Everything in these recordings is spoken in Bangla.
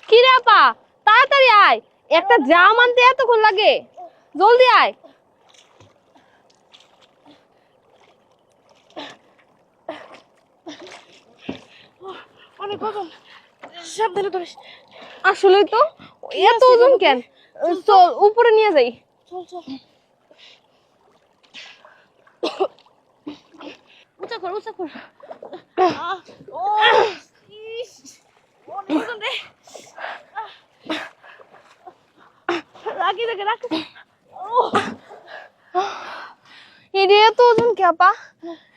কি রে আপা, তাড়াতাড়ি আয়, একটা জাম আনতে এতক্ষণ লাগে, জলদি আয়। অনেক ওজন, সাবধানে ধরিস। আসলেই তো, এত ওজন কেন? চল উপরে নিয়ে যাই। চল চল, উঁচা কর উঁচা কর। ও ইস, অনেক ওজন রে। রাখি রাখি রাখি। এটা এত ওজন কে আপা?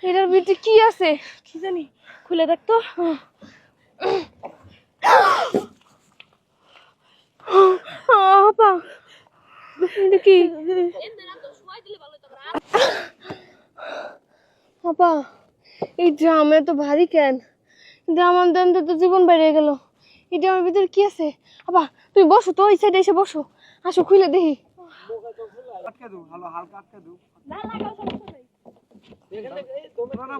এটার ভিতরে কি আছে কি জানি, খুলে দেখ তো। আপা, এটা কি? আপা, এই ড্রাম এত ভারী কেন? ড্রাম আনতে আনতে তো জীবন বাইরে গেল। এই ড্রামের ভিতরে কি আছে? আপা তুমি বসো তো, ওই সাইডে এসে বসো, আসো খুলে দেখি। আটকে দাও, ভালো হালকা আটকে দাও। না লাগাও, সমস্যা নাই। পুরানা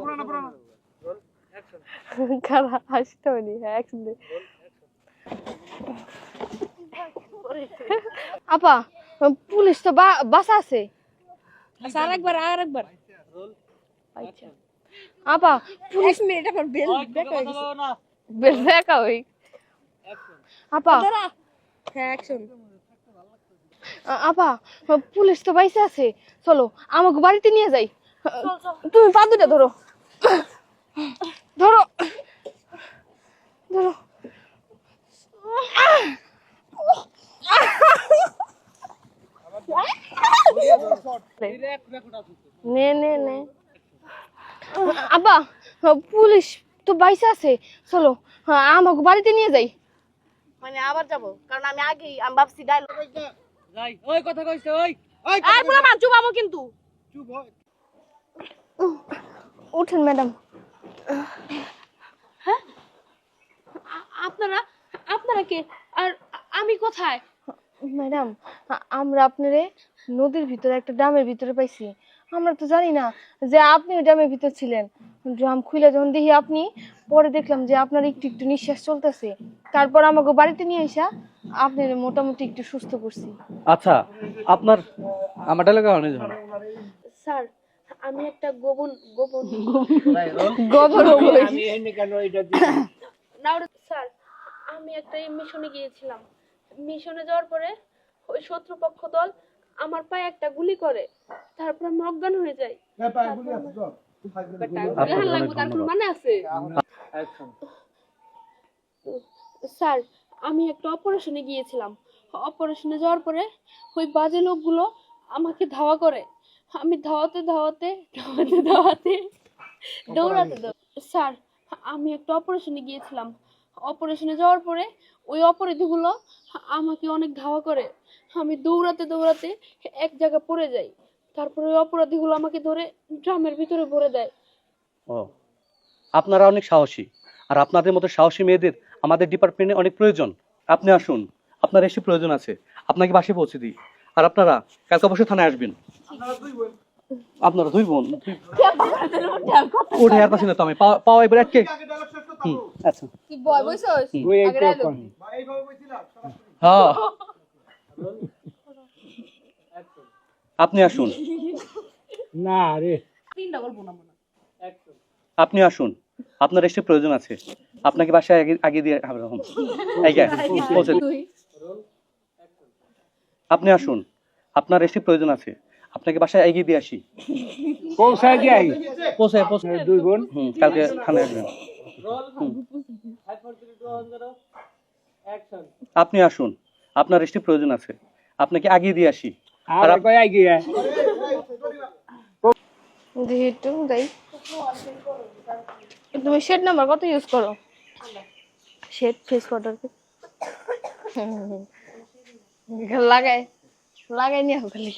খারাপ হাসতে হয়নি, একসাথে। আপা, পুলিশ তো বাসা আছে। আচ্ছা আরেকবার আরেকবার। আচ্ছা আপা, পুলিশ মিনিট আমার বেল দেখা হয়ে গেছে। দেখা হই। আপা, দাঁড়া। হ্যাঁ অ্যাকশন। আপা, পুলিশ তো বাইসে আছে, চলো আমাকে বাড়িতে নিয়ে যাই। চল চল। তুমি পা দুটা ধরো, ধরো ধরো। নে নে নে। আপা, পুলিশ তো বাইসে আছে, চলো আমাকে বাড়িতে নিয়ে যাই। মানে আবার যাব, কারণ আমি আগেই আমি ভাবছি ডায়লগ যাই, ওই কথা কইছে, ওই আর পুরো মান চুপ আমো কিন্তু। চুপ হয়। উঠেন ম্যাডাম। হ্যাঁ, আপনারা আপনারা কে আর আমি কোথায়? ম্যাডাম, আমরা আপনারে নদীর ভিতরে একটা ড্রামের ভিতরে পাইছি। আমরা তো জানি না যে আপনি ওই ড্রামের ভিতর ছিলেন। ড্রাম খুলে যখন দেখি আপনি, পরে দেখলাম যে আপনার একটু একটু নিঃশ্বাস চলতেছে। তারপর আমাকে বাড়িতে নিয়ে আসা আপনি মোটামুটি একটু সুস্থ করছি। আচ্ছা, আপনার আমার ডায়লগ অনেক জানা। স্যার, আমি একটা গোপন গোপন গোবর আমি এনে কেন এটা দিই? না স্যার, আমি একটা মিশনে গিয়েছিলাম। মিশনে যাওয়ার পরে ওই শত্রুপক্ষ দল আমার পায়ে একটা গুলি করে, তারপর আমি অজ্ঞান হয়ে যাই। মানে আছে স্যার, আমি একটা অপারেশনে গিয়েছিলাম। অপারেশনে যাওয়ার পরে ওই বাজে লোকগুলো আমাকে ধাওয়া করে। আমি ধাওয়াতে ধাওয়াতে ধাওয়াতে ধাওয়াতে দৌড়াতে স্যার, আমি একটা অপারেশনে গিয়েছিলাম। অপারেশনে যাওয়ার পরে ওই অপরাধীগুলো আমাকে অনেক ধাওয়া করে। আমি দৌড়াতে দৌড়াতে এক জায়গায় পড়ে যাই। তারপরে ওই অপরাধীগুলো আমাকে ধরে ড্রামের ভিতরে ভরে দেয়। ও, আপনারা অনেক সাহসী, আর আপনাদের মতো সাহসী মেয়েদের আমাদের ডিপার্টমেন্টে অনেক প্রয়োজন। আপনি আসুন, আপনার এসে প্রয়োজন আছে, আপনাকে বাসে পৌঁছে দিই। আর আপনারা কালকে অবশ্যই থানায় আসবেন। আপনারা দুই বোন ওঠে আর পাচ্ছি না তো, আমি পাওয়া একবার আটকে। আচ্ছা, কি বয় বইছস? ওই এই আগে তো ডায়লগ। কোন হ্যাঁ আপনি আসুন, না রে, তিনটা গল্প না মনে। আপনি আসুন, আপনার এসে প্রয়োজন আছে, আপনাকে বাসায় আগে আগে দিয়ে হবে রকম। পৌঁছে দিই। আপনি আসুন, আপনার এসে প্রয়োজন আছে, আপনাকে বাসায় এগিয়ে দিয়ে আসি। পৌঁছায় যাই। পৌঁছায় পৌঁছায় দুই বোন কালকে থানায় আসবেন। আপনি আসুন, আপনার এসে প্রয়োজন আছে, আপনাকে আগিয়ে দিয়ে আসি। আর কই আই গিয়া একটু দেই। তুমি শেড নাম্বার কত ইউজ করো? শেড ফেস পাউডার লাগাই লাগাই নিয়ে খালি।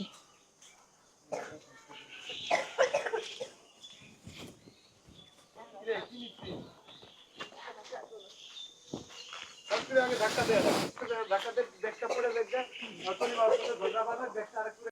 ধাক্কা দে, ধাক্কা দে, ব্যাগটা পড়ে দেখবে, আর পরিবার ধরা বাঁধা ব্যাগটা আরেকটু